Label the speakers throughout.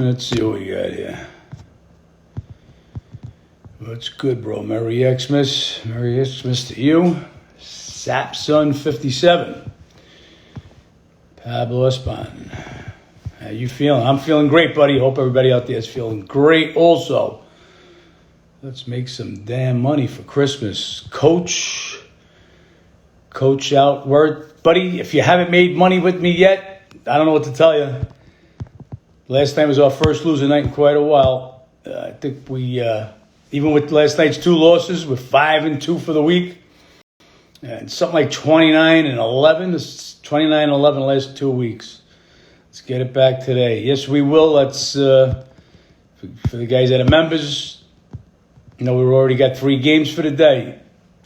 Speaker 1: Let's see what we got here. What's good, bro? Merry Xmas. Merry Xmas to you. Sapson57. Pablo Espan. How you feeling? I'm feeling great, buddy. Hope everybody out there is feeling great also. Let's make some damn money for Christmas. Coach out. Word. Buddy, if you haven't made money with me yet, I don't know what to tell you. Last night was our first losing night in quite a while. I think we, even with last night's 2 losses, we're 5-2 for the week. And something like 29-11. It's 29-11 the last 2 weeks. Let's get it back today. Yes, we will. Let's, for the guys that are members, we've already got 3 games for the day.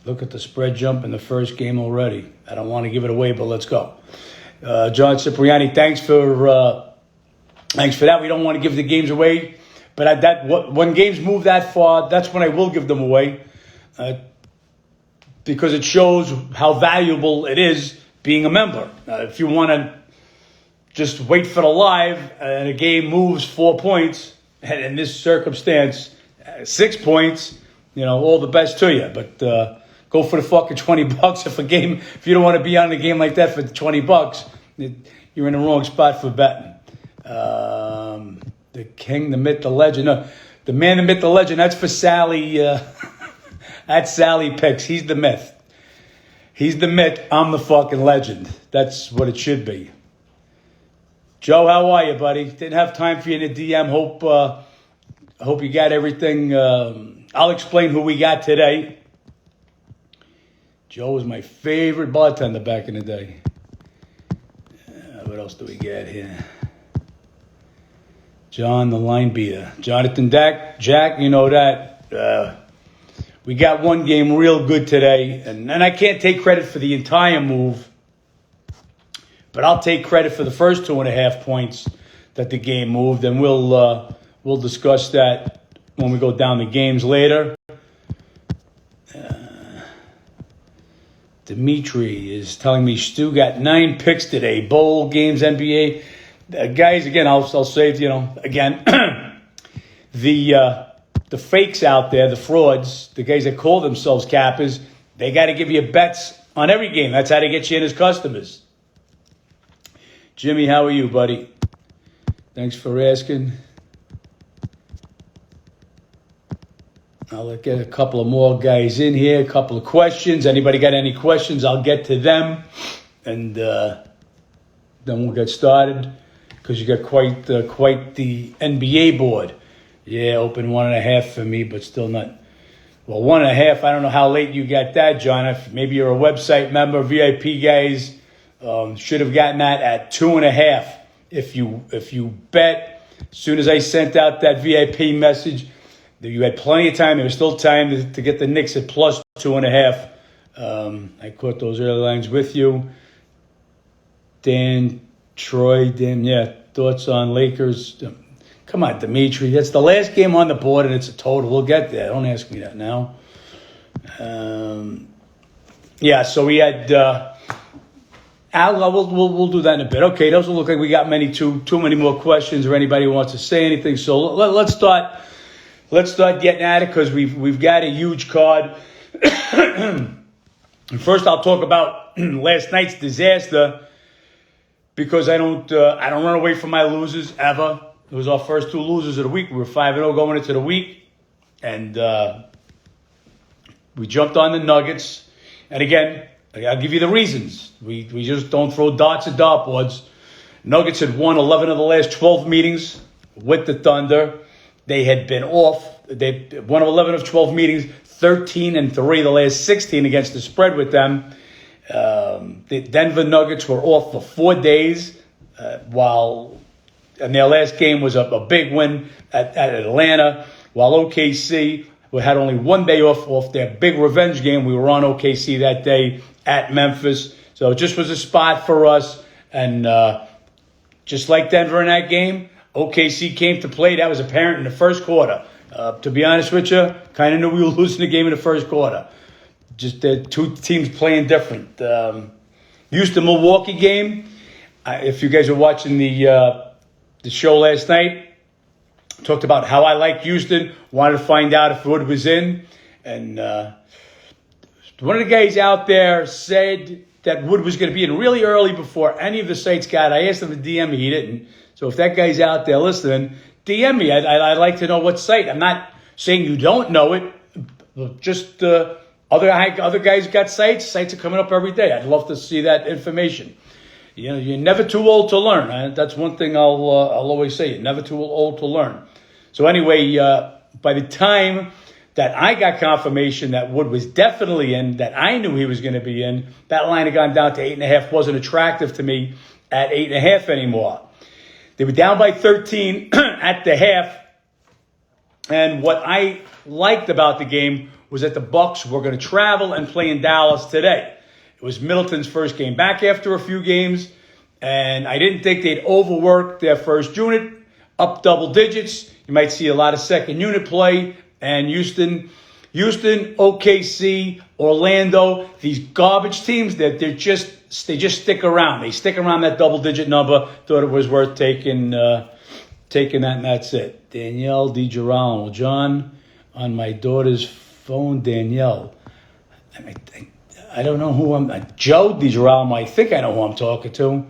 Speaker 1: Look at the spread jump in the first game already. I don't want to give it away, but let's go. John Cipriani, thanks for that. We don't want to give the games away, but when games move that far, that's when I will give them away, because it shows how valuable it is being a member. If you want to just wait for the live and a game moves 4 points, and in this circumstance, 6 points, all the best to you. But go for the fucking $20 if you don't want to be on a game like that for $20, you're in the wrong spot for betting. The king, the myth, the legend. No, the man, the myth, the legend. That's for Sally. That's Sally Picks. He's the myth. He's the myth. I'm the fucking legend. That's what it should be. Joe, how are you, buddy? Didn't have time for you in the DM. Hope you got everything. I'll explain who we got today. Joe was my favorite bartender back in the day. What else do we got here? John, the line beater. Jonathan Jack, you know that. We got one game real good today. And I can't take credit for the entire move. But I'll take credit for the first 2.5 points that the game moved. And we'll discuss that when we go down the games later. Dimitri is telling me Stu got 9 picks today. Bowl games, NBA. Guys, again, I'll say, again, the fakes out there, the frauds, the guys that call themselves cappers, they got to give you bets on every game. That's how they get you in as customers. Jimmy, how are you, buddy? Thanks for asking. I'll get a couple of more guys in here, a couple of questions. Anybody got any questions, I'll get to them. And then we'll get started, because you got quite the NBA board. Yeah, open 1.5 for me, but still not. Well, 1.5, I don't know how late you got that, John. Maybe you're a website member, VIP guys. Should have gotten that at 2.5. If you bet, as soon as I sent out that VIP message, you had plenty of time. There was still time to get the Knicks at plus 2.5. I caught those early lines with you. Dan, Troy, thoughts on Lakers. Come on, Dimitri. That's the last game on the board, and it's a total. We'll get there. Don't ask me that now. So we had Al. We'll do that in a bit. Okay, doesn't look like we got too many more questions or anybody who wants to say anything. So let's start. Let's start getting at it, because we've got a huge card. First, I'll talk about last night's disaster, because I don't run away from my losers ever. It was our first 2 losers of the week. We were 5-0 going into the week, and we jumped on the Nuggets. And again, I'll give you the reasons. We just don't throw darts at dartboards. Nuggets had won 11 of the last 12 meetings with the Thunder. They had been off. They won 11 of 12 meetings, 13-3 the last 16 against the spread with them. The Denver Nuggets were off for 4 days, and their last game was a big win at Atlanta, while OKC had only 1 day off their big revenge game. We were on OKC that day at Memphis. So it just was a spot for us. And just like Denver in that game, OKC came to play. That was apparent in the first quarter. To be honest with you, kind of knew we were losing the game in the first quarter. Just the 2 teams playing different. Houston-Milwaukee game, if you guys were watching the show last night, Talked about how I like Houston. Wanted to find out if Wood was in. And one of the guys out there said that Wood was going to be in really early before any of the sites got. I asked him to DM me. He didn't. So if that guy's out there listening, DM me. I'd like to know what site. I'm not saying you don't know it. Just other guys got sites. Sites are coming up every day. I'd love to see that information. You know, you're never too old to learn. That's one thing I'll always say. You're never too old to learn. So anyway, by the time that I got confirmation that Wood was definitely in, that I knew he was going to be in, that line had gone down to 8.5. Wasn't attractive to me at 8.5 anymore. They were down by 13 at the half. And what I liked about the game was that the Bucks were going to travel and play in Dallas today. It was Middleton's first game back after a few games, and I didn't think they'd overwork their first unit, up double digits. You might see a lot of second unit play, and Houston, OKC, Orlando, these garbage teams that they just stick around. They stick around that double digit number. Thought it was worth taking that, and that's it. Danielle DiGirolamo, John, on my daughter's phone, Danielle. I don't know who Joe DiGirolamo, I think I know who I'm talking to.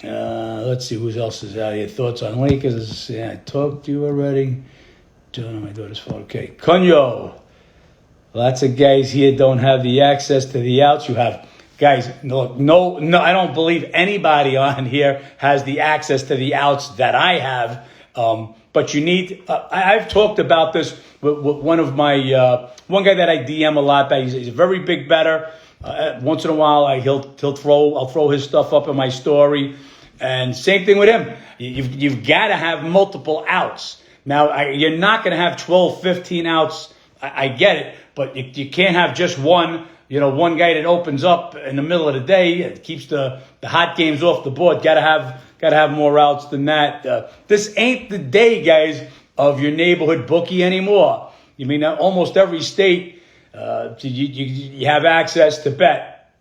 Speaker 1: Let's see who else is out here. Thoughts on Lakers? Yeah, I talked to you already. John on my daughter's phone. Okay. Cunyo. Lots of guys here don't have the access to the outs. You have guys. Look, no. I don't believe anybody on here has the access to the outs that I have. But you need. I've talked about this with one of my one guy that I DM a lot. That he's a very big bettor. Once in a while, I'll throw his stuff up in my story, and same thing with him. You've got to have multiple outs. Now you're not going to have 12, 15 outs. I get it, but you can't have just one. You know, one guy that opens up in the middle of the day. It keeps the hot games off the board. Got to have more outs than that. This ain't the day, guys, of your neighborhood bookie anymore. You mean almost every state. You have access to bet.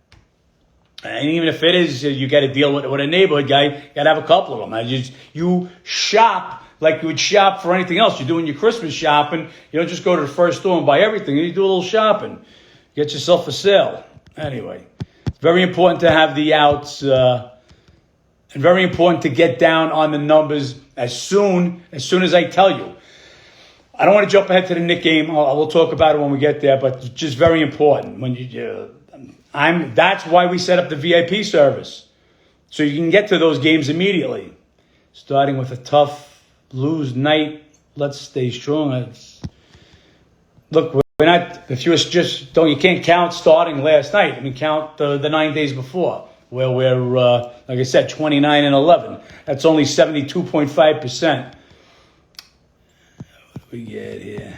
Speaker 1: And even if it is, you got to deal with a neighborhood guy, you got to have a couple of them. You shop like you would shop for anything else. You're doing your Christmas shopping. You don't just go to the first store and buy everything. You do a little shopping. Get yourself a sale. Anyway, it's very important to have the outs and very important to get down on the numbers as soon as I tell you. I don't want to jump ahead to the Knick game. We'll talk about it when we get there, but it's just very important. That's why we set up the VIP service, so you can get to those games immediately. Starting with a tough lose night, let's stay strong. Look, we're not. If you just don't, you can't count starting last night. I mean, count the 9 days before, where we're like I said, 29-11. That's only 72.5%. We get here.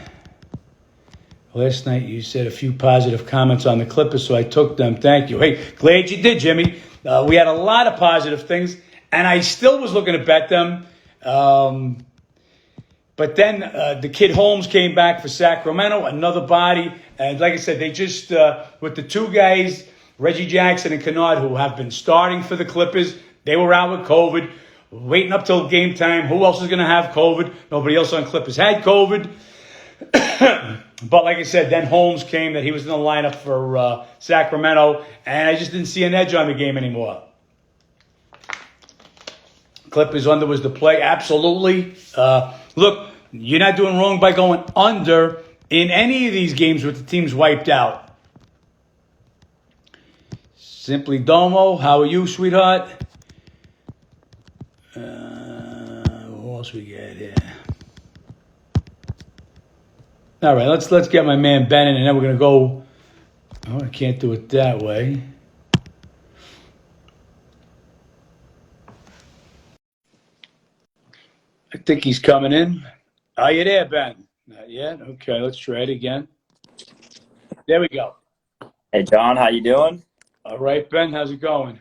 Speaker 1: Last night you said a few positive comments on the Clippers, so I took them. Thank you. Hey, glad you did, Jimmy. We had a lot of positive things, and I still was looking to bet them. But then the kid Holmes came back for Sacramento, another body. And like I said, they just, with the two guys, Reggie Jackson and Kennard, who have been starting for the Clippers, they were out with COVID. Waiting up till game time. Who else is going to have COVID? Nobody else on Clippers had COVID. But like I said, then Holmes came, that he was in the lineup for Sacramento, and I just didn't see an edge on the game anymore. Clippers under was the play. Absolutely. Look, you're not doing wrong by going under in any of these games with the teams wiped out. Simply Domo, how are you, sweetheart? What else we got here? All right, let's get my man Ben in, and then we're gonna go. Oh, I can't do it that way. I think he's coming in. Are you there, Ben? Not yet. Okay, let's try it again. There we go.
Speaker 2: Hey, John, how you doing?
Speaker 1: All right, Ben, how's it going?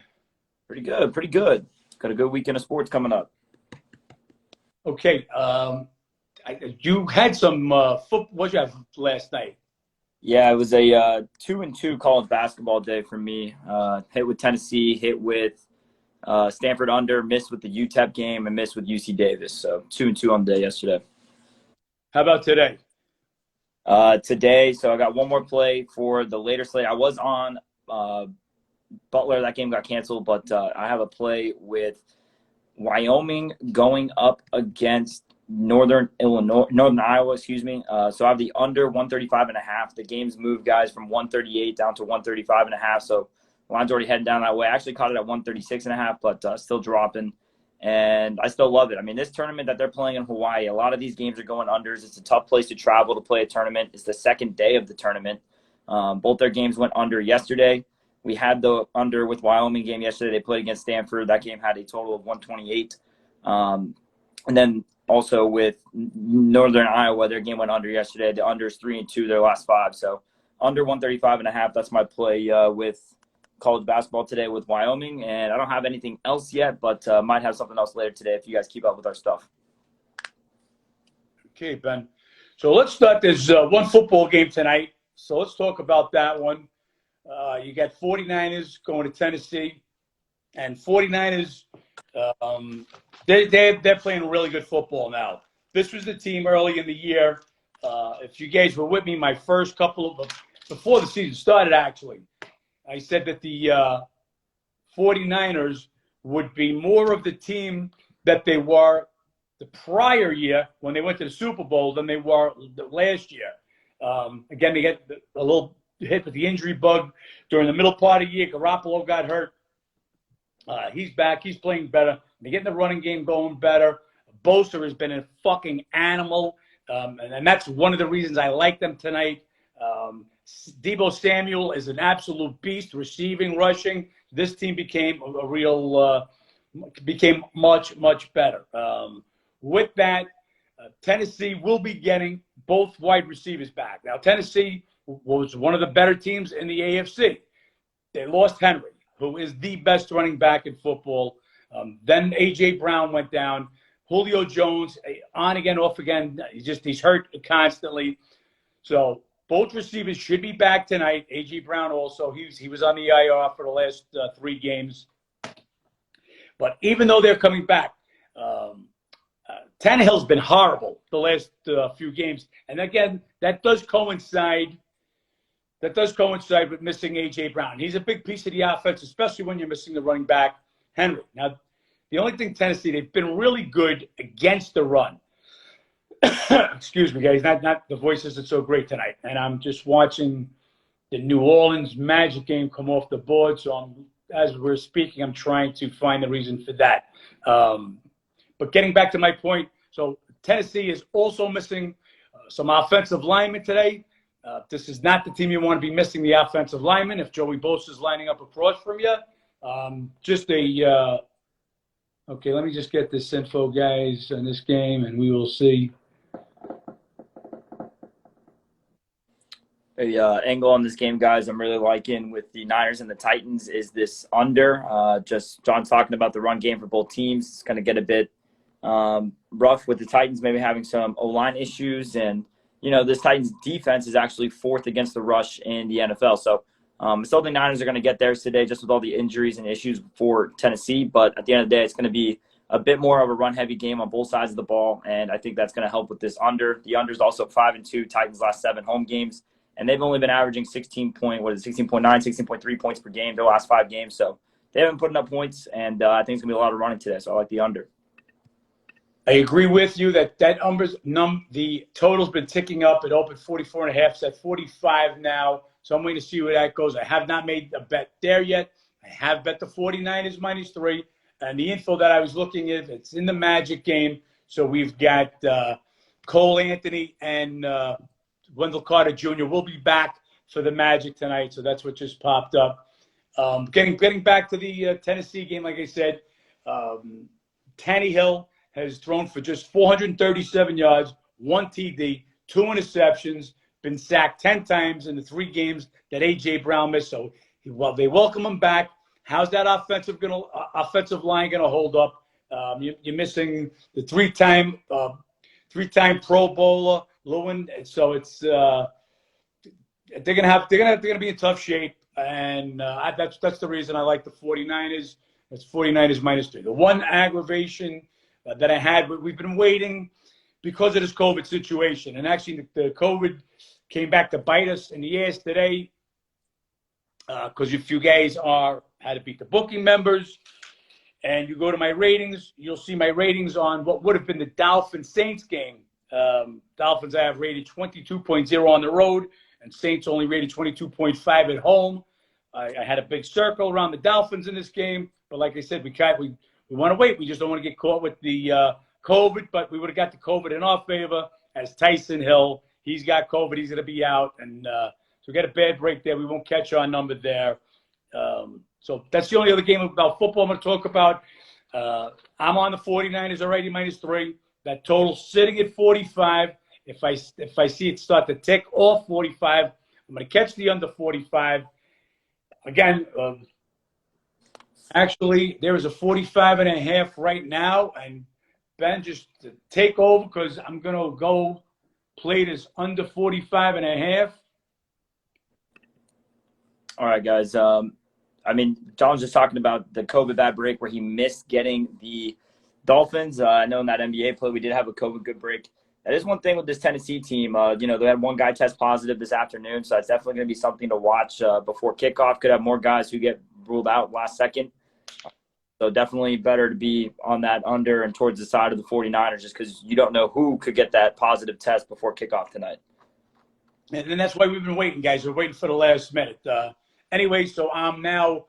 Speaker 2: Pretty good, pretty good. Got a good weekend of sports coming up.
Speaker 1: Okay, you had some football. What did you have last night?
Speaker 2: Yeah, it was a 2-2 college basketball day for me. Hit with Tennessee, hit with Stanford under, missed with the UTEP game, and missed with UC Davis. So 2-2 on the day yesterday.
Speaker 1: How about today?
Speaker 2: Today, so I got one more play for the later slate. I was on Butler. That game got canceled, but I have a play with Wyoming going up against Northern Iowa, excuse me. So I have the under 135.5. The game's moved, guys, from 138 down to 135.5. So the line's already heading down that way. I actually caught it at 136.5, but still dropping. And I still love it. I mean, this tournament that they're playing in Hawaii, a lot of these games are going unders. It's a tough place to travel to play a tournament. It's the second day of the tournament. Both their games went under yesterday. We had the under with Wyoming game yesterday. They played against Stanford. That game had a total of 128. And then also with Northern Iowa, their game went under yesterday. The under is 3-2 their last 5. So under 135.5. That's my play with college basketball today with Wyoming. And I don't have anything else yet, but might have something else later today if you guys keep up with our stuff.
Speaker 1: Okay, Ben. So let's start. There's one football game tonight. So let's talk about that one. You got 49ers going to Tennessee, and 49ers, they're playing really good football now. This was the team early in the year. If you guys were with me, my first couple of before the season started, actually, I said that the 49ers would be more of the team that they were the prior year when they went to the Super Bowl than they were the last year. Again, they get a little hit with the injury bug during the middle part of the year. Garoppolo got hurt. He's back. He's playing better. They're getting the running game going better. Bosa has been a fucking animal, and that's one of the reasons I like them tonight. Deebo Samuel is an absolute beast, receiving, rushing. This team became a real, became much, much better. With that, Tennessee will be getting both wide receivers back. Now, Tennessee was one of the better teams in the AFC. They lost Henry, who is the best running back in football. Then A.J. Brown went down. Julio Jones, on again, off again. He's hurt constantly. So both receivers should be back tonight. A.J. Brown also. He was on the IR for the last 3 games. But even though they're coming back, Tannehill's been horrible the last few games. And again, that does coincide with missing A.J. Brown. He's a big piece of the offense, especially when you're missing the running back, Henry. Now, the only thing Tennessee, they've been really good against the run. Excuse me, guys. Not the voice isn't so great tonight. And I'm just watching the New Orleans Magic game come off the board. So as we're speaking, I'm trying to find the reason for that. But getting back to my point, so Tennessee is also missing some offensive linemen today. This is not the team you want to be missing the offensive lineman if Joey Bosa is lining up across from you. Okay, let me just get this info, guys, in this game, and we will see.
Speaker 2: Angle on this game, guys, I'm really liking with the Niners and the Titans is this under. Just John's talking about the run game for both teams. It's going to get a bit rough with the Titans maybe having some O-line issues. And, this Titans defense is actually 4th against the rush in the NFL. So I still think Niners are going to get theirs today just with all the injuries and issues for Tennessee. But at the end of the day, it's going to be a bit more of a run-heavy game on both sides of the ball. And I think that's going to help with this under. The under is also 5-2, Titans' last 7 home games. And they've only been averaging 16.9, 16.3 points per game their last 5 games. So they haven't put up points, and I think it's going to be a lot of running today. So I like the under.
Speaker 1: I agree with you that the total's been ticking up. It opened 44.5. It's at 45 now. So I'm waiting to see where that goes. I have not made a bet there yet. I have bet the 49ers -3. And the info that I was looking at, it's in the Magic game. So we've got Cole Anthony and Wendell Carter Jr. will be back for the Magic tonight. So that's what just popped up. Getting back to the Tennessee game, like I said, Tannehill has thrown for just 437 yards, 1 TD, 2 interceptions, been sacked 10 times in the 3 games that A.J. Brown missed. So they welcome him back. How's that offensive line going to hold up? You're missing the 3-time Pro Bowler, Lewin. So it's they're gonna be in tough shape, and that's the reason I like the 49ers. It's 49ers -3. The one aggravation that I had, we've been waiting because of this COVID situation. And actually, the COVID came back to bite us in the ass today because if you guys are how to beat the booking members and you go to my ratings, you'll see my ratings on what would have been the Dolphins-Saints game. Dolphins I have rated 22.0 on the road, and Saints only rated 22.5 at home. I had a big circle around the Dolphins in this game, but like I said, we want to wait. We just don't want to get caught with the COVID, but we would have got the COVID in our favor as Tyson Hill. He's got COVID. He's going to be out, and so we got a bad break there. We won't catch our number there. So that's the only other game about football I'm going to talk about. I'm on the 49ers already, -3. That total sitting at 45. If I see it start to tick off 45, I'm going to catch the under 45. Again, actually, there is a 45.5 right now, and Ben, just to take over because I'm going to go play this under 45.5.
Speaker 2: All right, guys. I mean, John was just talking about the COVID bad break where he missed getting the Dolphins. I know in that NBA play we did have a COVID good break. That is one thing with this Tennessee team. They had one guy test positive this afternoon, so that's definitely going to be something to watch before kickoff. Could have more guys who get ruled out last second. So definitely better to be on that under and towards the side of the 49ers just because you don't know who could get that positive test before kickoff tonight.
Speaker 1: And that's why we've been waiting, guys. We're waiting for the last minute. Anyway, so I'm now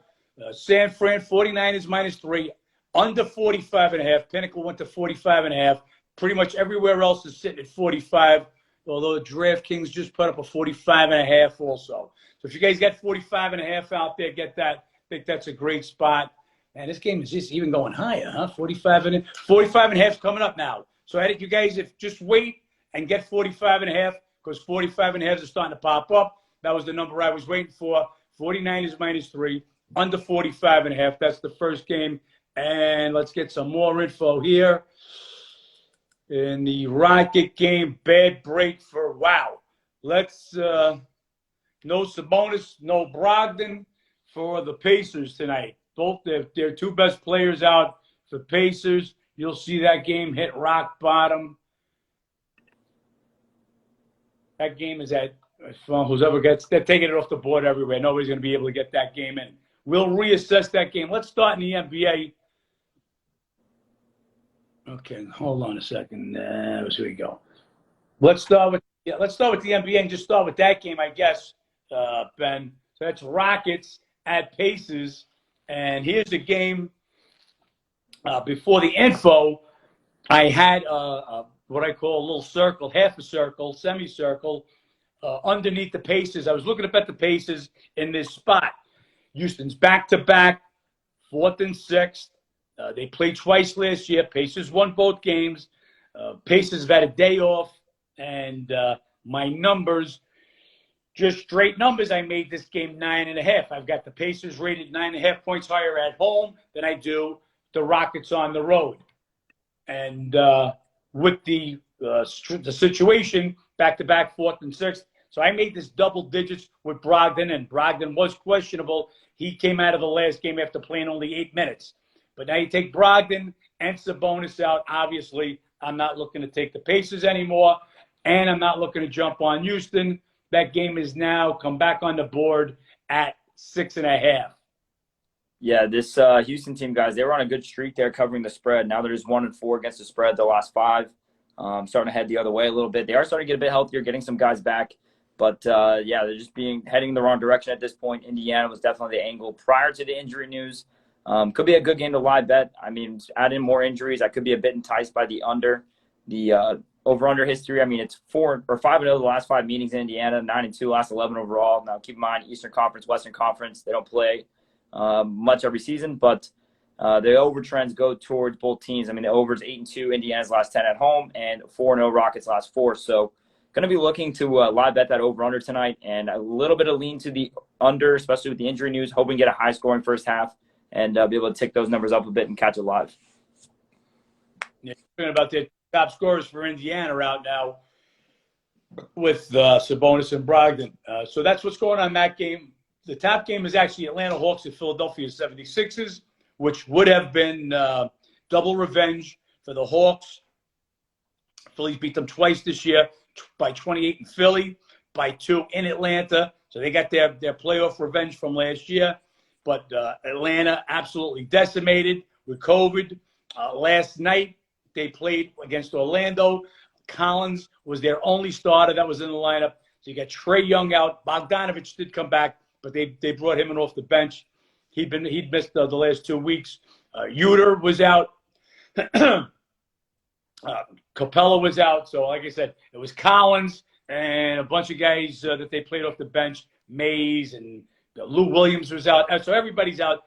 Speaker 1: San Fran 49ers -3, under 45.5. Pinnacle went to 45.5. Pretty much everywhere else is sitting at 45, although DraftKings just put up a 45.5 also. So if you guys got 45.5 out there, get that. I think that's a great spot. And this game is just even going higher, huh? 45.5 is coming up now. So I think you guys, if just wait and get 45.5, because 45.5 is starting to pop up. That was the number I was waiting for. 49ers -3, under 45.5. That's the first game. And let's get some more info here. In the Rocket game, bad break for wow. Let's no Sabonis, no Brogdon for the Pacers tonight. Both their two best players out for Pacers. You'll see that game hit rock bottom. That game is at whoever gets, they're taking it off the board everywhere. Nobody's going to be able to get that game in. We'll reassess that game. Let's start in the NBA. Okay, hold on a second. Here we go. Let's start with the NBA and just start with that game, I guess, Ben. So that's Rockets at Pacers, and here's the game. Before the info, I had what I call a little circle, half a circle, semicircle, underneath the Pacers. I was looking up at the Pacers in this spot. Houston's back-to-back, 4th and 6th. They played twice last year. Pacers won both games. Pacers have had a day off, and my numbers, just straight numbers, I made this game 9.5. I've got the Pacers rated 9.5 points higher at home than I do the Rockets on the road. And with the situation, back-to-back, 4th and 6th, so I made this double digits with Brogdon, and Brogdon was questionable. He came out of the last game after playing only 8 minutes. But now you take Brogdon and Sabonis out. Obviously, I'm not looking to take the Pacers anymore, and I'm not looking to jump on Houston. That game is now come back on the board at 6.5.
Speaker 2: Yeah, this Houston team, guys, they were on a good streak there covering the spread. Now they're just 1-4 against the spread the last 5. Starting to head the other way a little bit. They are starting to get a bit healthier, getting some guys back. But, yeah, they're just heading in the wrong direction at this point. Indiana was definitely the angle prior to the injury news. Could be a good game to live bet. I mean, add in more injuries. I could be a bit enticed by the under. The over-under history, I mean, it's 4 or 5-0 the last 5 meetings in Indiana, 9-2 last 11 overall. Now, keep in mind, Eastern Conference, Western Conference, they don't play much every season, but the over trends go towards both teams. I mean, the over is 8-2, Indiana's last 10 at home, and 4-0 Rockets last 4. So, going to be looking to live bet that over-under tonight, and a little bit of lean to the under, especially with the injury news, hoping to get a high-scoring first half and be able to tick those numbers up a bit and catch it live.
Speaker 1: Yeah, talking about the top scorers for Indiana out now with Sabonis and Brogdon. So that's what's going on in that game. The top game is actually Atlanta Hawks at Philadelphia 76ers, which would have been double revenge for the Hawks Phillies beat them twice this year, by 28 in Philly, by 2 in Atlanta. So they got their playoff revenge from last year. But Atlanta absolutely decimated with COVID. Last night, they played against Orlando. Collins was their only starter that was in the lineup. So you got Trae Young out. Bogdanovich did come back, but they brought him in off the bench. He'd missed the last 2 weeks. Uter was out. Capella was out. So, like I said, it was Collins and a bunch of guys that they played off the bench. Mays and Lou Williams was out. So everybody's out.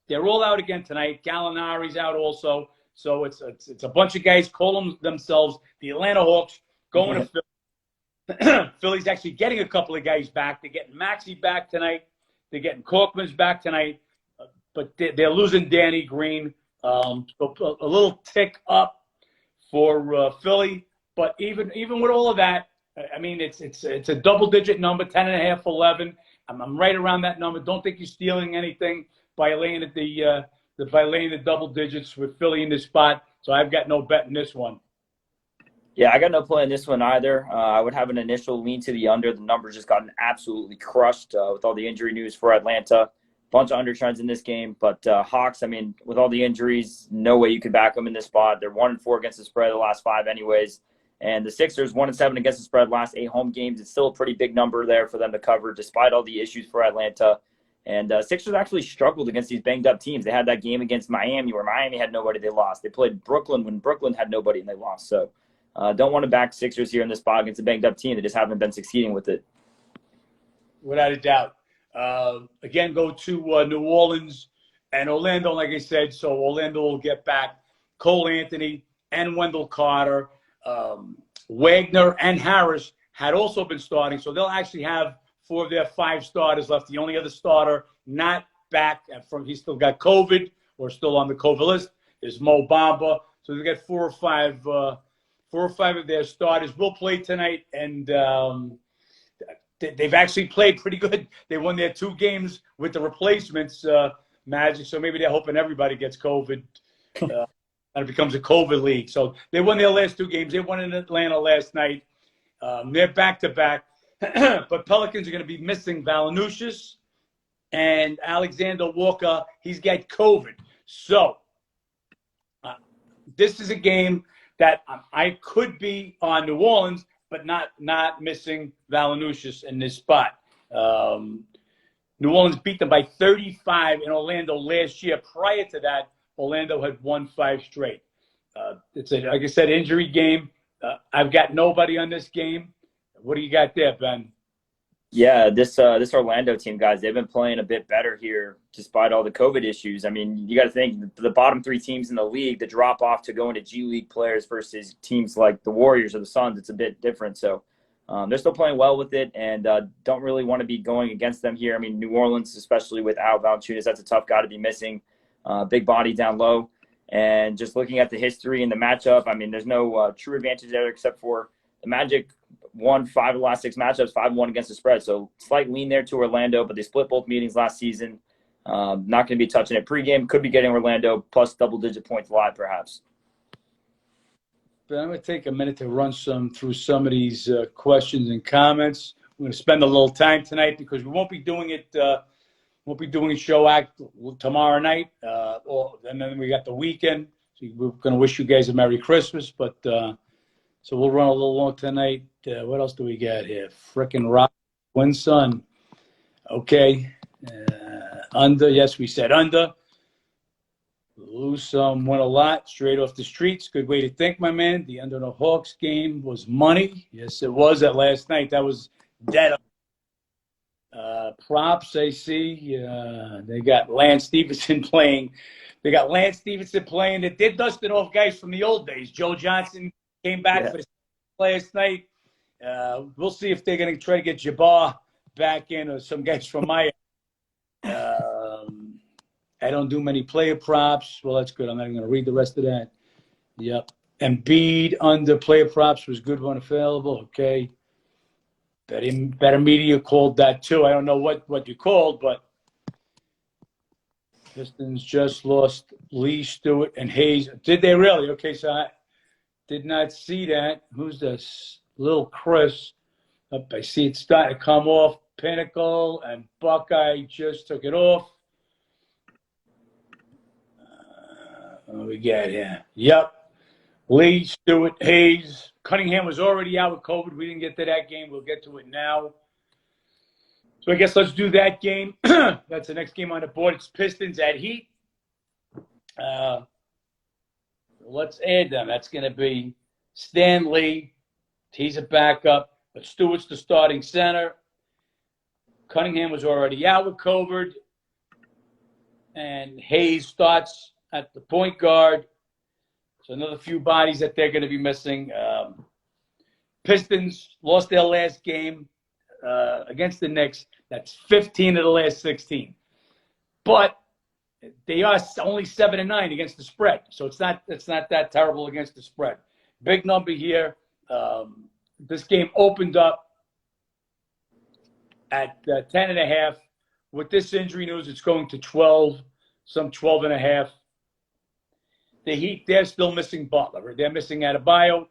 Speaker 1: They're all out again tonight. Gallinari's out also. So it's a bunch of guys calling themselves the Atlanta Hawks going to Philly. Philly's actually getting a couple of guys back. They're getting Maxey back tonight. They're getting Korkmaz back tonight. But they're losing Danny Green. So a little tick up for Philly. But even with all of that, I mean, it's a double-digit number, 10.5, 11. I'm right around that number. Don't think you're stealing anything by laying at the double digits with Philly in this spot. So I've got no bet in this one.
Speaker 2: Yeah, I got no play in this one either. I would have an initial lean to the under. The numbers just gotten absolutely crushed with all the injury news for Atlanta. Bunch of undertrends in this game. But Hawks, I mean, with all the injuries, no way you could back them in this spot. They're 1-4 against the spread the last 5 anyways. And the Sixers, 1-7 against the spread last 8 home games. It's still a pretty big number there for them to cover, despite all the issues for Atlanta. And Sixers actually struggled against these banged-up teams. They had that game against Miami where Miami had nobody, they lost. They played Brooklyn when Brooklyn had nobody, and they lost. So don't want to back Sixers here in this spot against a banged-up team. They just haven't been succeeding with it.
Speaker 1: Without a doubt. Again, go to New Orleans and Orlando, like I said. So Orlando will get back Cole Anthony and Wendell Carter. Wagner and Harris had also been starting, so they'll actually have 4 of their 5 starters left. The only other starter not back he still got COVID or still on the COVID list is Mo Bamba. So they got 4 or 5 of their starters will play tonight, and they've actually played pretty good. They won their 2 games with the replacements, Magic. So maybe they're hoping everybody gets COVID. And it becomes a COVID league. So they won their last 2 games. They won in Atlanta last night. They're back-to-back. But Pelicans are going to be missing Valanciunas and Alexander Walker. He's got COVID. So this is a game that I could be on New Orleans, but not missing Valanciunas in this spot. New Orleans beat them by 35 in Orlando last year. Prior to that, Orlando had won 5 straight. It's like I said, injury game. I've got nobody on this game. What do you got there, Ben?
Speaker 2: Yeah, this Orlando team, guys, they've been playing a bit better here despite all the COVID issues. I mean, you got to think the bottom 3 teams in the league, the drop off to go into G League players versus teams like the Warriors or the Suns, it's a bit different. So they're still playing well with it, and don't really want to be going against them here. I mean, New Orleans, especially without Valanciunas, that's a tough guy to be missing. Big body down low. And just looking at the history and the matchup, I mean, there's no true advantage there except for the Magic won 5 of the last 6 matchups, 5-1 against the spread. So slight lean there to Orlando, but they split both meetings last season. Not going to be touching it pregame. Could be getting Orlando plus double-digit points live, perhaps.
Speaker 1: But I'm going to take a minute to run through some of these questions and comments. We're going to spend a little time tonight because we won't be doing it. Won't be doing a show act tomorrow night, and then we got the weekend. So we're going to wish you guys a Merry Christmas, but so we'll run a little long tonight. What else do we got here? Frickin' rock, Twin Sun. Okay, under. Yes, we said under. Lose some, win a lot. Straight off the streets. Good way to think, my man. The under the Hawks game was money. Yes, it was. That last night, that was dead. Props, I see. They got Lance Stevenson playing. They got Lance Stevenson playing. They're dusting off guys from the old days. Joe Johnson came back for the last night. We'll see if they're going to try to get Jabbar back in or some guys from my. I don't do many player props. Well, that's good. I'm not even going to read the rest of that. Yep. Embiid under player props was good one available. Okay. Better Media called that too. I don't know what you called, but Pistons just lost Lee, Stewart, and Hayes. Did they really? Okay, so Did not see that. Who's this? Little Chris. Up, I see it starting to come off. Pinnacle and Buckeye just took it off. What do we got here? Yep. Lee, Stewart, Hayes. Cunningham was already out with COVID. We didn't get to that game. We'll get to it now. So I guess let's do that game. That's the next game on the board. It's Pistons at Heat. Let's add them. That's going to be Stan Lee. He's a backup, but Stewart's the starting center. Cunningham was already out with COVID. And Hayes starts at the point guard. So another few bodies that they're going to be missing. Pistons lost their last game against the Knicks. That's 15 of the last 16. But they are only 7-9 against the spread. So it's not that terrible against the spread. Big number here. This game opened up at 10.5. With this injury news, it's going to 12, some 12.5. The Heat, they're still missing Butler. They're missing Adebayo.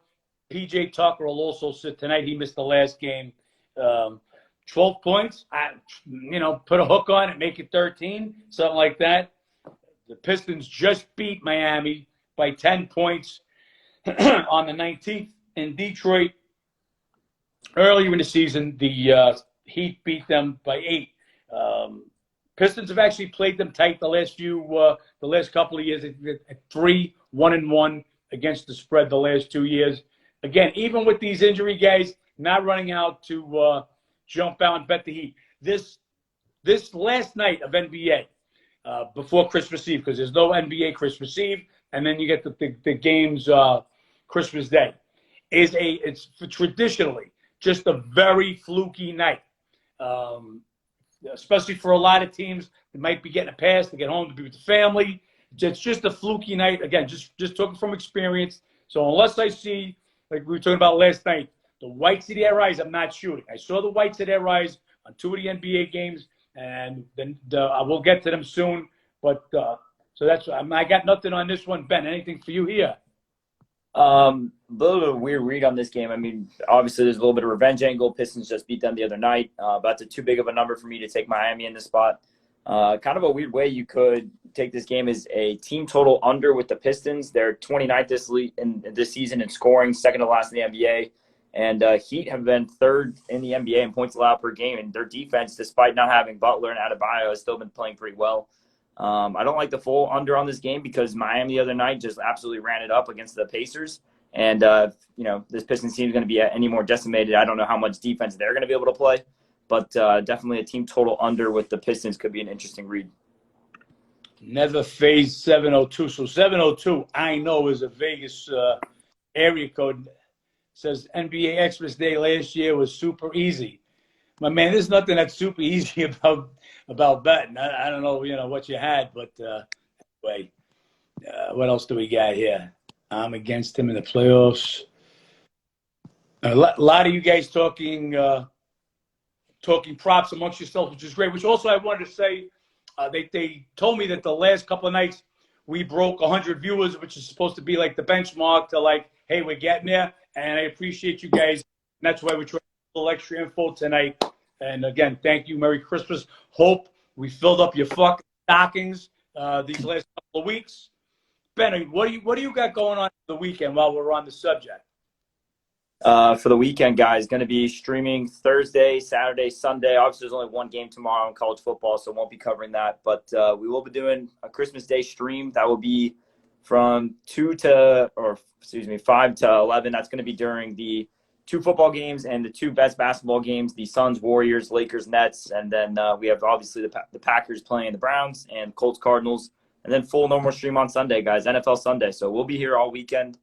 Speaker 1: P.J. Tucker will also sit tonight. He missed the last game. 12 points. Put a hook on it, make it 13, something like that. The Pistons just beat Miami by 10 points on the 19th in Detroit. Earlier in the season, the Heat beat them by 8. Pistons have actually played them tight the last couple of years. At 3-1-1 against the spread the last 2 years. Again, even with these injury guys not running out to jump out and bet the Heat. This last night of NBA before Christmas Eve, because there's no NBA Christmas Eve, and then you get the games Christmas Day. It's traditionally just a very fluky night. Especially for a lot of teams that might be getting a pass to get home to be with the family. It's just a fluky night. Again, just talking from experience. So unless I see, like we were talking about last night, the whites of their eyes, I'm not shooting. I saw the whites of their eyes on 2 of the NBA games, and then I will get to them soon. But so that's I got nothing on this one. Ben, anything for you here?
Speaker 2: A little bit of a weird read on this game. I mean, obviously there's a little bit of revenge angle. Pistons just beat them the other night. But that's too big of a number for me to take Miami in this spot. Kind of a weird way you could take this game is a team total under with the Pistons. They're 29th this season in scoring, second to last in the NBA. And Heat have been third in the NBA in points allowed per game. And their defense, despite not having Butler and Adebayo, has still been playing pretty well. I don't like the full under on this game because Miami the other night just absolutely ran it up against the Pacers. And, this Pistons team is going to be any more decimated. I don't know how much defense they're going to be able to play. But definitely a team total under with the Pistons could be an interesting read.
Speaker 1: Never phased 702. So 702, I know, is a Vegas area code. It says NBA Xmas Day last year was super easy. My man, there's nothing that's super easy about betting. I don't know, what you had, but anyway, what else do we got here? I'm against him in the playoffs. A lot of you guys talking props amongst yourselves, which is great. Which also I wanted to say, they told me that the last couple of nights we broke 100 viewers, which is supposed to be like the benchmark to like, hey, we're getting there. And I appreciate you guys. And that's why we're trying a little extra info tonight. And again, thank you. Merry Christmas. Hope we filled up your fucking stockings these last couple of weeks. Ben, what do you got going on for the weekend while we're on the subject?
Speaker 2: For the weekend, guys, going to be streaming Thursday, Saturday, Sunday. Obviously, there's only one game tomorrow in college football, so won't be covering that. But we will be doing a Christmas Day stream. That will be from 5 to 11. That's going to be during the 2 football games and the 2 best basketball games, the Suns, Warriors, Lakers, Nets. And then we have obviously the Packers playing the Browns and Colts, Cardinals. And then full normal stream on Sunday, guys, NFL Sunday. So we'll be here all weekend.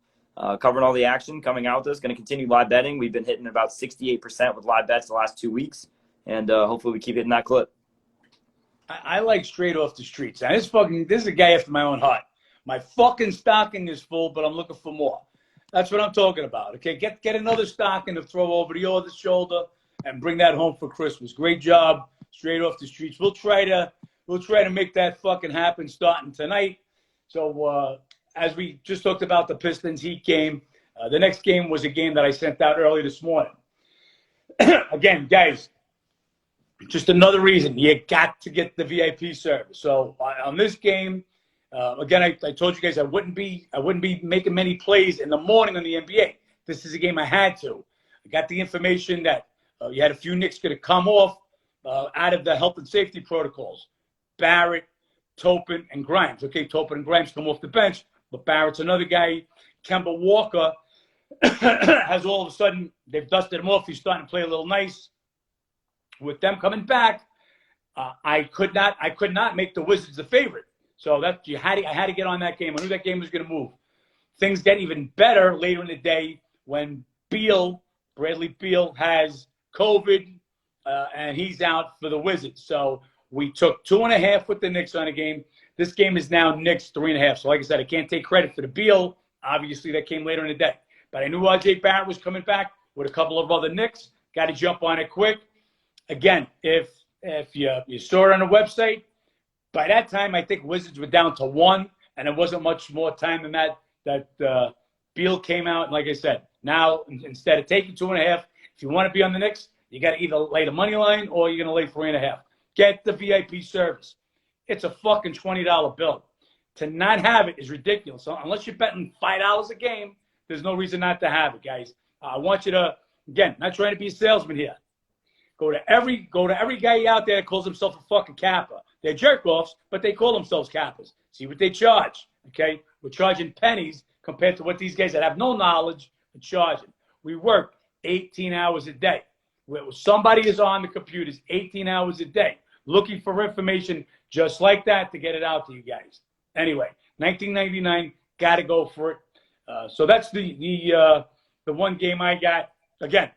Speaker 2: Covering all the action, coming out with us. Going to continue live betting. We've been hitting about 68% with live bets the last 2 weeks, and hopefully we keep hitting that clip.
Speaker 1: I like straight off the streets. Now, this is a guy after my own heart. My fucking stocking is full, but I'm looking for more. That's what I'm talking about. Okay, get another stocking to throw over the other shoulder and bring that home for Christmas. Great job, straight off the streets. We'll try to make that fucking happen starting tonight. So. As we just talked about the Pistons Heat game, The next game was a game that I sent out early this morning. Again, guys, just another reason you got to get the VIP service. So on this game, again, I told you guys I wouldn't be making many plays in the morning on the NBA. This is a game I had to. I got the information that you had a few Knicks going to come off out of the health and safety protocols. Barrett, Topin, and Grimes. Okay, Topin and Grimes come off the bench, but Barrett's another guy. Kemba Walker has all of a sudden, they've dusted him off. He's starting to play a little nice. With them coming back, I could not make the Wizards the favorite. So I had to get on that game. I knew that game was going to move. Things get even better later in the day when Bradley Beal has COVID, and he's out for the Wizards. So we took 2.5 with the Knicks on a game. This game is now Knicks 3.5. So like I said, I can't take credit for the Beal. Obviously, that came later in the day. But I knew R.J. Barrett was coming back with a couple of other Knicks. Got to jump on it quick. Again, if you saw it on the website, by that time I think Wizards were down to 1, and it wasn't much more time than that Beal came out. And like I said, now instead of taking 2.5, if you want to be on the Knicks, you got to either lay the money line or you're going to lay 3.5. Get the VIP service. It's a fucking $20 bill. To not have it is ridiculous. So unless you're betting $5 a game, there's no reason not to have it, guys. I want you to, again, not trying to be a salesman here. Go to every guy out there that calls himself a fucking Kappa. They're jerk-offs, but they call themselves Kappas. See what they charge, okay? We're charging pennies compared to what these guys that have no knowledge are charging. We work 18 hours a day. Somebody is on the computers 18 hours a day looking for information just like that to get it out to you guys. Anyway, $19.99, got to go for it. So that's the one game I got. Again,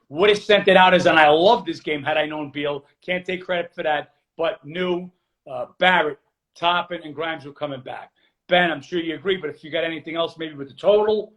Speaker 1: would have sent it out as, and I love this game had I known Beal. Can't take credit for that, but knew Barrett, Toppin, and Grimes were coming back. Ben, I'm sure you agree, but if you got anything else maybe with the total?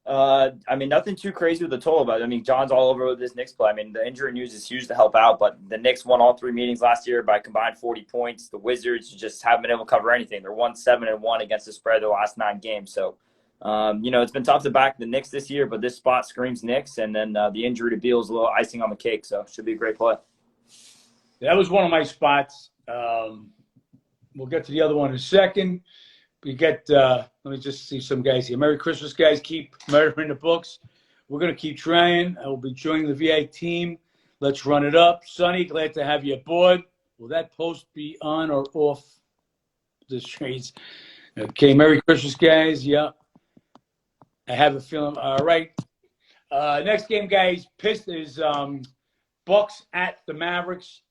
Speaker 2: I mean, nothing too crazy with the total, but I mean, John's all over with this Knicks play. I mean, the injury news is huge to help out, but the Knicks won all 3 meetings last year by combined 40 points. The Wizards just haven't been able to cover anything. They're 1-7-1 against the spread their last 9 games. So, it's been tough to back the Knicks this year, but this spot screams Knicks, and then the injury to Beal is a little icing on the cake, so should be a great play.
Speaker 1: That was one of my spots. We'll get to the other one in a second. We get, let me just see some guys here. Merry Christmas, guys. Keep murdering the books. We're going to keep trying. I will be joining the VA team. Let's run it up. Sonny, glad to have you aboard. Will that post be on or off the streets? Okay, Merry Christmas, guys. Yeah. I have a feeling. All right. Next game, guys. Pistons, Bucks at the Mavericks.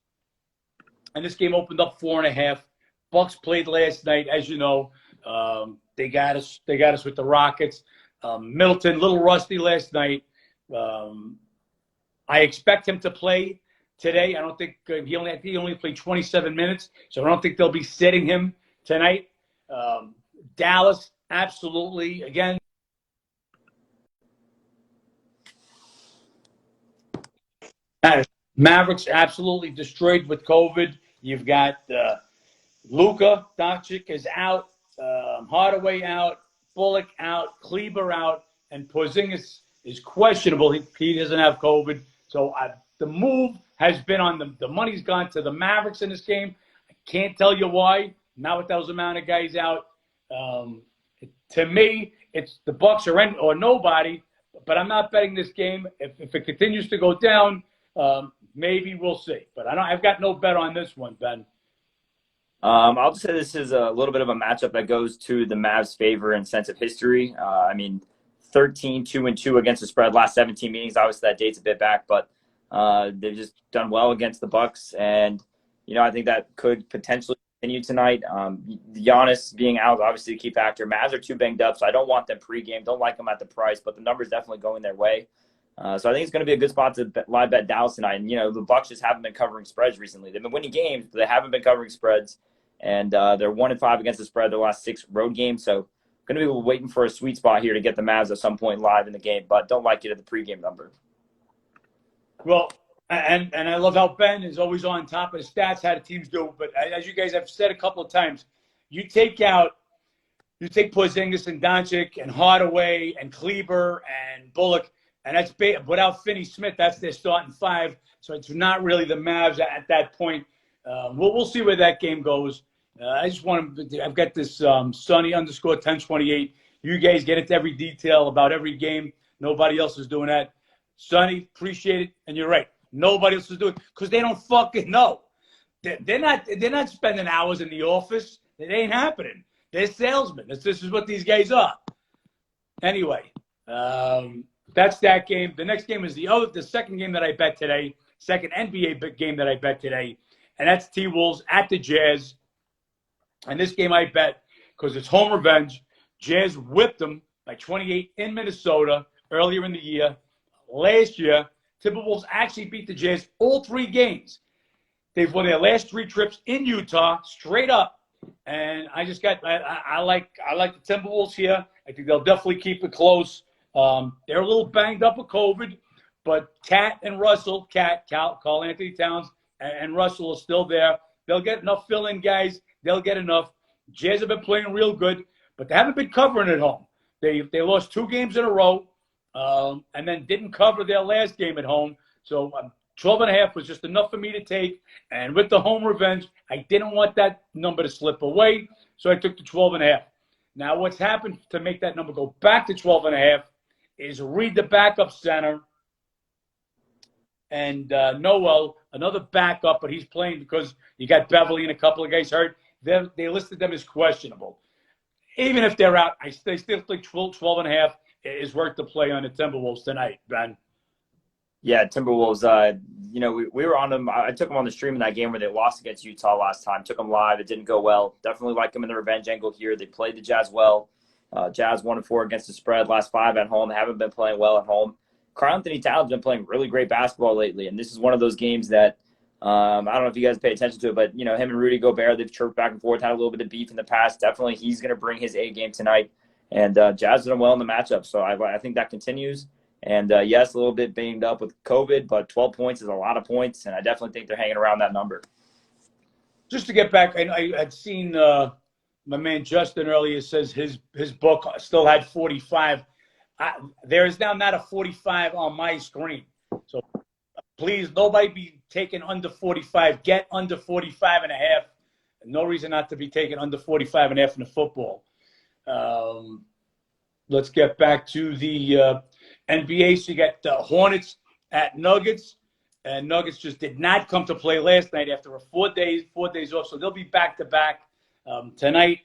Speaker 1: And this game opened up 4.5. Bucks played last night, as you know. They got us with the Rockets. Middleton, a little rusty last night. I expect him to play today. I don't think he only played 27 minutes, so I don't think they'll be sitting him tonight. Dallas, absolutely. Again, Mavericks absolutely destroyed with COVID. You've got Luka Doncic is out, Hardaway out, Bullock out, Kleber out, and Porzingis is questionable. He doesn't have COVID. So the move has been on the money's gone to the Mavericks in this game. I can't tell you why. Not with those amount of guys out. To me, it's the Bucks or nobody. But I'm not betting this game. If it continues to go down, maybe we'll see. But I've got no bet on this one, Ben.
Speaker 2: I'll just say this is a little bit of a matchup that goes to the Mavs' favor in sense of history. 13-2-2 against the spread last 17 meetings. Obviously, that dates a bit back, but they've just done well against the Bucks, and I think that could potentially continue tonight. Giannis being out, obviously, a key factor. Mavs are too banged up, so I don't want them pregame. Don't like them at the price, but the number's definitely going their way. So I think it's going to be a good spot to live bet Dallas tonight. And, the Bucks just haven't been covering spreads recently. They've been winning games, but they haven't been covering spreads. And they're 1-5 against the spread their last 6 road games. So going to be waiting for a sweet spot here to get the Mavs at some point live in the game, but don't like it at the pregame number.
Speaker 1: Well, and I love how Ben is always on top of the stats, how the teams do. But as you guys have said a couple of times, you take out You take Porzingis and Doncic and Hardaway and Kleber and Bullock, and that's without Finney-Smith, that's their starting five. So it's not really the Mavs at that point. We'll see where that game goes. I just want to. I've got this Sonny_1028. You guys get into every detail about every game. Nobody else is doing that. Sonny, appreciate it, and you're right. Nobody else is doing it because they don't fucking know. They're not spending hours in the office. It ain't happening. They're salesmen. This is what these guys are. Anyway, that's that game. The next game is the second game that I bet today. Second NBA game that I bet today, and that's T-Wolves at the Jazz. And this game I bet because it's home revenge. Jazz whipped them by 28 in Minnesota earlier in the year. Last year, Timberwolves actually beat the Jazz all 3 games. They've won their last 3 trips in Utah, straight up. And I just got I like the Timberwolves here. I think they'll definitely keep it close. They're a little banged up with COVID, but Cat and Russell, Carl Anthony Towns, and Russell are still there. They'll get enough fill-in guys. They'll get enough. Jazz have been playing real good, but they haven't been covering at home. They lost 2 games in a row, and then didn't cover their last game at home. So 12.5 was just enough for me to take. And with the home revenge, I didn't want that number to slip away, so I took the 12.5. Now, what's happened to make that number go back to 12.5 is Reed, the backup center, and Noel, another backup, but he's playing because you got Beverly and a couple of guys hurt. They listed them as questionable. Even if they're out, I still think 12.5 is worth the play on the Timberwolves tonight, Ben.
Speaker 2: Yeah, Timberwolves, we were on them. I took them on the stream in that game where they lost against Utah last time. Took them live. It didn't go well. Definitely like them in the revenge angle here. They played the Jazz well. Jazz 1-4 against the spread, last 5 at home. They haven't been playing well at home. Karl Anthony Towns has been playing really great basketball lately, and this is one of those games that I don't know if you guys pay attention to it, but him and Rudy Gobert, they've chirped back and forth, had a little bit of beef in the past. Definitely, he's going to bring his A game tonight, and Jazz did well in the matchup, so I think that continues. And yes, a little bit banged up with COVID, but 12 points is a lot of points, and I definitely think they're hanging around that number.
Speaker 1: Just to get back, I had seen my man Justin earlier says his book still had 45. There is now not a 45 on my screen. So please, nobody be taking under 45. Get under 45.5. No reason not to be taking under 45.5 in the football. Let's get back to the NBA. So you got the Hornets at Nuggets. And Nuggets just did not come to play last night after 4 days off. So they'll be back-to-back tonight.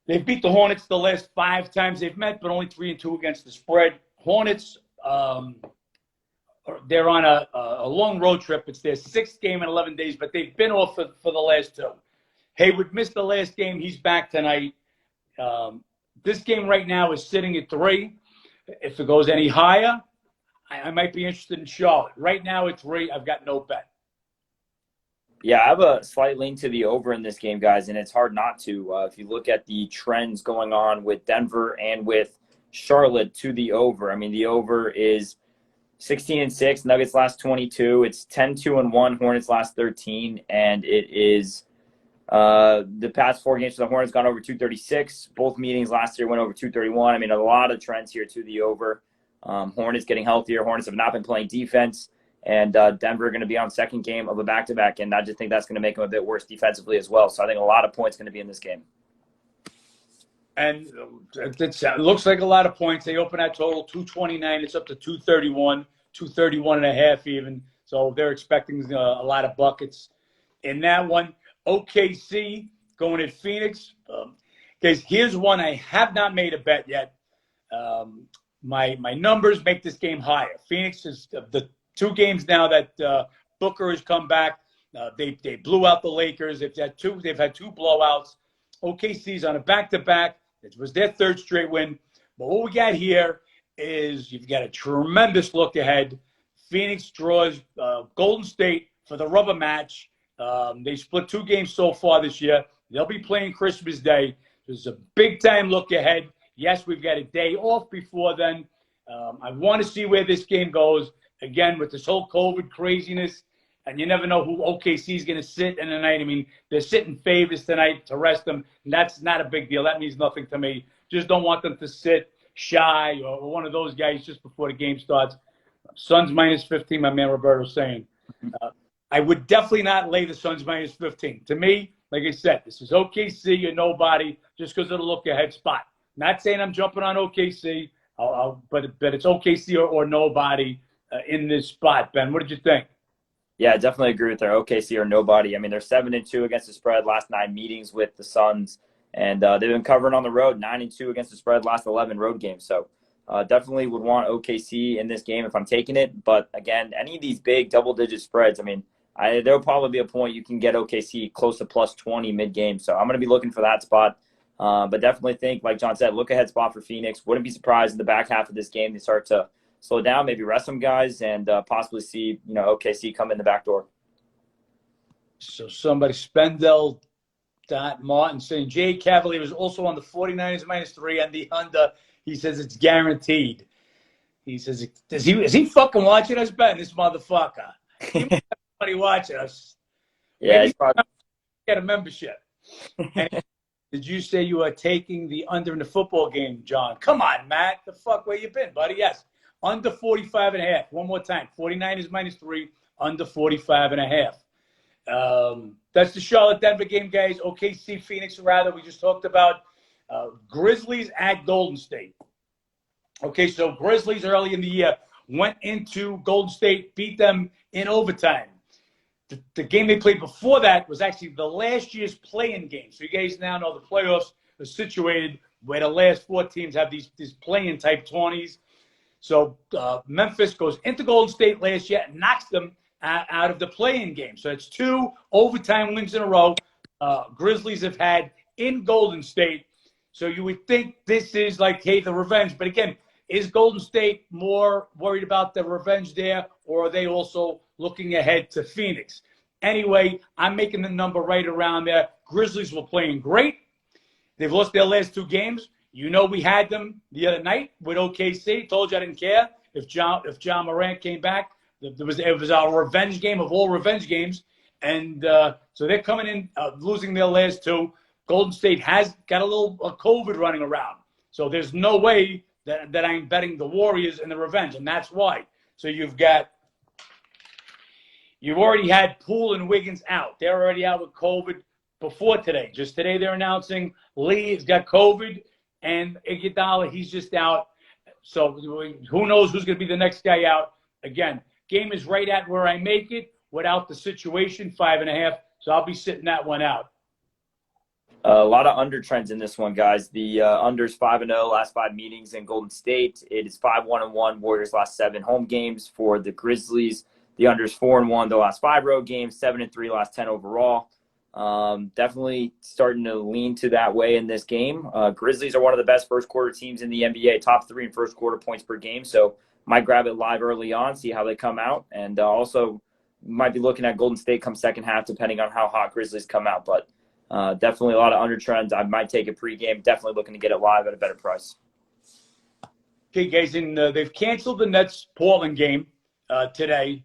Speaker 1: They've beat the Hornets the last 5 times they've met, but only 3-2 against the spread. Hornets, they're on a long road trip. It's their 6th game in 11 days, but they've been off for the last 2. Hayward missed the last game. He's back tonight. This game right now is sitting at 3. If it goes any higher, I might be interested in Charlotte. Right now at 3, I've got no bet.
Speaker 2: Yeah, I have a slight lean to the over in this game, guys, and it's hard not to. If you look at the trends going on with Denver and with Charlotte to the over, I mean, the over is 16-6, Nuggets last 22. It's 10-2-1, Hornets last 13, and it is the past 4 games for the Hornets gone over 236. Both meetings last year went over 231. I mean, a lot of trends here to the over. Hornets getting healthier. Hornets have not been playing defense. And Denver are going to be on second game of a back-to-back, and I just think that's going to make them a bit worse defensively as well. So I think a lot of points going to be in this game.
Speaker 1: And it looks like a lot of points. They open at total 229. It's up to 231, 231.5 even. So they're expecting a lot of buckets in that one. OKC going at Phoenix. Guys, here's one I have not made a bet yet. My numbers make this game higher. Phoenix is the 2 games now that Booker has come back. They blew out the Lakers. They've had 2 blowouts. OKC's on a back-to-back. It was their 3rd straight win. But what we got here is you've got a tremendous look ahead. Phoenix draws Golden State for the rubber match. They split 2 games so far this year. They'll be playing Christmas Day. There's a big-time look ahead. Yes, we've got a day off before then. I want to see where this game goes. Again, with this whole COVID craziness, and you never know who OKC is going to sit in the night. I mean, they're sitting favorites tonight to rest them, and that's not a big deal. That means nothing to me. Just don't want them to sit shy or one of those guys just before the game starts. Suns minus 15, my man Roberto's saying. I would definitely not lay the Suns minus 15. To me, like I said, this is OKC or nobody just because of the look-ahead spot. Not saying I'm jumping on OKC, but it's OKC or nobody in this spot. Ben, what did you think?
Speaker 2: Yeah, I definitely agree with their OKC or nobody. I mean, they're 7-2 against the spread last 9 meetings with the Suns, and they've been covering on the road, 9-2 against the spread last 11 road games. So definitely would want OKC in this game if I'm taking it. But again, any of these big double-digit spreads, I mean, there'll probably be a point you can get OKC close to plus 20 mid-game. So I'm going to be looking for that spot. But definitely think, like John said, look ahead spot for Phoenix. Wouldn't be surprised in the back half of this game they start to slow down, maybe rest some guys, and possibly see OKC come in the back door.
Speaker 1: So somebody, Spendell Martin, saying Jay Cavalier is also on the 49ers minus 3 and the under. He says it's guaranteed. He says, is he fucking watching us, Ben? This motherfucker. Somebody watching us.
Speaker 2: Yeah,
Speaker 1: he's probably get a membership. Did you say you are taking the under in the football game, John? Come on, Matt. The fuck, where you been, buddy? Yes. Under 45.5. One more time. 49ers minus 3, under 45.5. That's the Charlotte-Denver game, guys. OKC, Phoenix, rather. We just talked about Grizzlies at Golden State. Okay, so Grizzlies early in the year went into Golden State, beat them in overtime. The game they played before that was actually the last year's play-in game. So you guys now know the playoffs are situated where the last 4 teams have these play-in type 20s. So Memphis goes into Golden State last year and knocks them out of the play-in game. So it's 2 overtime wins in a row Grizzlies have had in Golden State. So you would think this is like, hey, the revenge. But again, is Golden State more worried about the revenge there, or are they also looking ahead to Phoenix? Anyway, I'm making the number right around there. Grizzlies were playing great. They've lost their last 2 games. You know we had them the other night with OKC. Told you I didn't care if John Morant came back. It was our revenge game of all revenge games. And so they're coming in losing their last 2. Golden State has got a little COVID running around. So there's no way that I'm betting the Warriors in the revenge, and that's why. So you've already had Poole and Wiggins out. They're already out with COVID before today. Just today they're announcing Lee has got COVID, and Iguodala, he's just out. So who knows who's going to be the next guy out. Again, game is right at where I make it without the situation, 5.5. So I'll be sitting that one out.
Speaker 2: A lot of under trends in this one, guys. The under's 5-0 last 5 meetings in Golden State. It is 5-1-1 Warriors last 7 home games for the Grizzlies. The under's 4-1 the last 5 road games, 7-3 last 10 overall. Definitely starting to lean to that way in this game. Grizzlies are one of the best first quarter teams in the NBA, top 3 in first quarter points per game. So might grab it live early on, see how they come out, and also might be looking at Golden State come second half, depending on how hot Grizzlies come out. But definitely a lot of under trends. I might take it pregame. Definitely looking to get it live at a better price.
Speaker 1: Okay, guys, and they've canceled the Nets-Portland game today,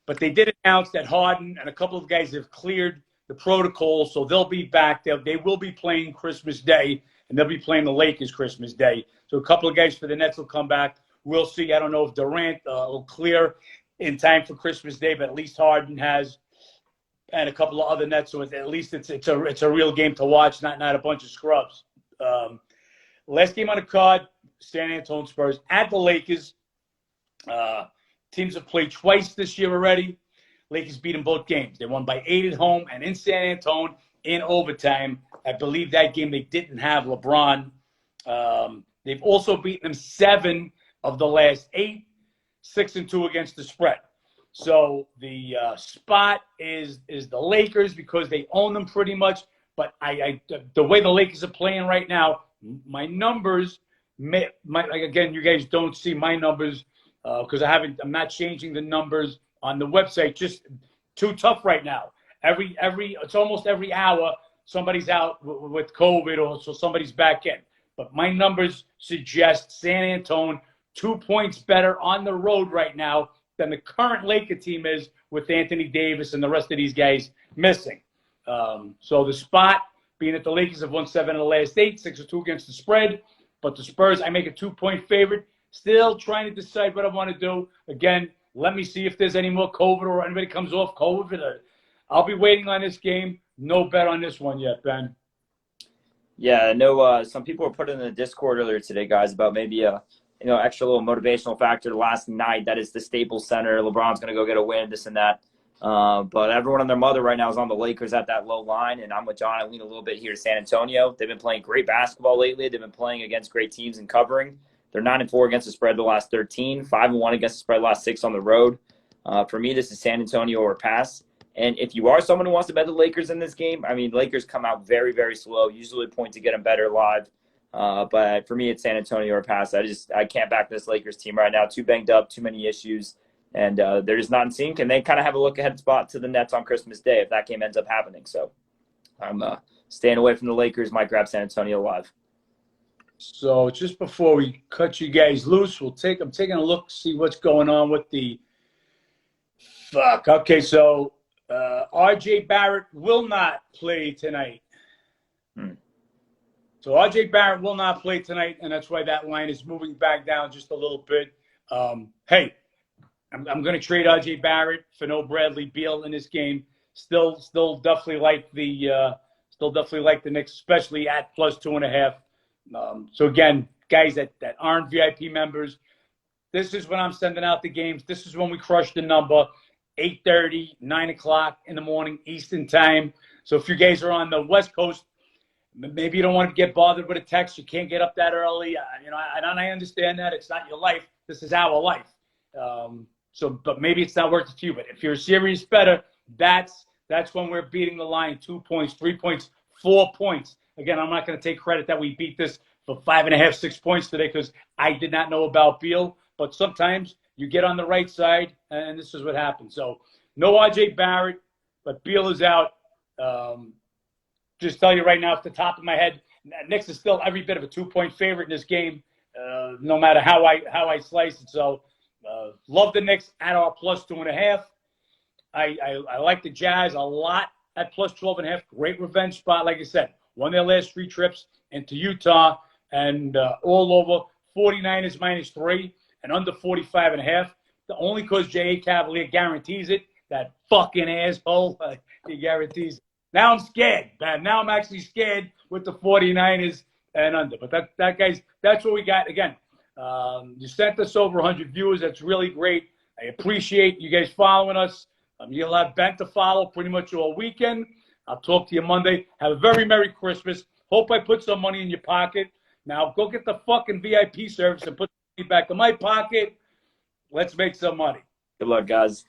Speaker 1: but they did announce that Harden and a couple of guys have cleared the protocol, so they'll be back. They will be playing Christmas Day, and they'll be playing the Lakers Christmas Day. So a couple of guys for the Nets will come back. We'll see. I don't know if Durant will clear in time for Christmas Day, but at least Harden has, and a couple of other Nets. So at least it's a real game to watch, not a bunch of scrubs. Last game on the card, San Antonio Spurs at the Lakers. Teams have played twice this year already. Lakers beat them both games. They won by 8 at home and in San Antonio in overtime. I believe that game they didn't have LeBron. They've also beaten them 7 of the last 8, 6-2 against the spread. So the spot is the Lakers because they own them pretty much. But the way the Lakers are playing right now, my numbers, again, you guys don't see my numbers because I'm not changing the numbers on the website. Just too tough right now. It's almost every hour somebody's out with COVID or so somebody's back in. But my numbers suggest San Antonio 2 points better on the road right now than the current Laker team is with Anthony Davis and the rest of these guys missing. So the spot being that the Lakers have won 7 of the last 8, 6-2 against the spread. But the Spurs, I make a 2-point favorite. Still trying to decide what I want to do. Again, let me see if there's any more COVID or anybody comes off COVID. I'll be waiting on this game. No bet on this one yet, Ben.
Speaker 2: Yeah, I know some people were putting in the Discord earlier today, guys, about maybe a extra little motivational factor last night. That is the Staples Center. LeBron's going to go get a win, this and that. But everyone and their mother right now is on the Lakers at that low line, and I'm with John. I lean a little bit here to San Antonio. They've been playing great basketball lately. They've been playing against great teams and covering. They're 9-4 against the spread the last 13, 5-1 against the spread the last 6 on the road. For me, this is San Antonio or pass. And if you are someone who wants to bet the Lakers in this game, I mean, Lakers come out very, very slow. Usually point to get them better live. But for me, it's San Antonio or pass. I can't back this Lakers team right now. Too banged up, too many issues. And they're just not in sync. And they kind of have a look-ahead spot to the Nets on Christmas Day if that game ends up happening. So I'm staying away from the Lakers. Might grab San Antonio live.
Speaker 1: So just before we cut you guys loose, I'm taking a look, see what's going on with the fuck. Okay, so RJ Barrett will not play tonight. So RJ Barrett will not play tonight, and that's why that line is moving back down just a little bit. Hey, I'm going to trade RJ Barrett for no Bradley Beal in this game. Still definitely like the Knicks, especially at +2.5. So again, guys that aren't VIP members, this is when I'm sending out the games. This is when we crush the number, 8:30, 9 o'clock in the morning Eastern time. So if you guys are on the West Coast, maybe you don't want to get bothered with a text. You can't get up that early. I understand that. It's not your life. This is our life. But maybe it's not worth it to you. But if you're a serious bettor, that's when we're beating the line 2 points, 3 points, 4 points. Again, I'm not going to take credit that we beat this for 5.5, 6 points today because I did not know about Beal. But sometimes you get on the right side, and this is what happens. So no RJ Barrett, but Beal is out. Just tell you right now, off the top of my head, Knicks is still every bit of a 2-point favorite in this game, no matter how I slice it. So love the Knicks at our +2.5. I like the Jazz a lot at +12.5. Great revenge spot, like I said. Won their last 3 trips into Utah and all over 49ers -3 and under 45.5. The only because J.A. Cavalier guarantees it. That fucking asshole, he guarantees it. Now I'm scared, man. Now I'm actually scared with the 49ers and under. But that's what we got. Again, you sent us over 100 viewers. That's really great. I appreciate you guys following us. You'll have Ben to follow pretty much all weekend. I'll talk to you Monday. Have a very Merry Christmas. Hope I put some money in your pocket. Now go get the fucking VIP service and put the money back in my pocket. Let's make some money.
Speaker 2: Good luck, guys.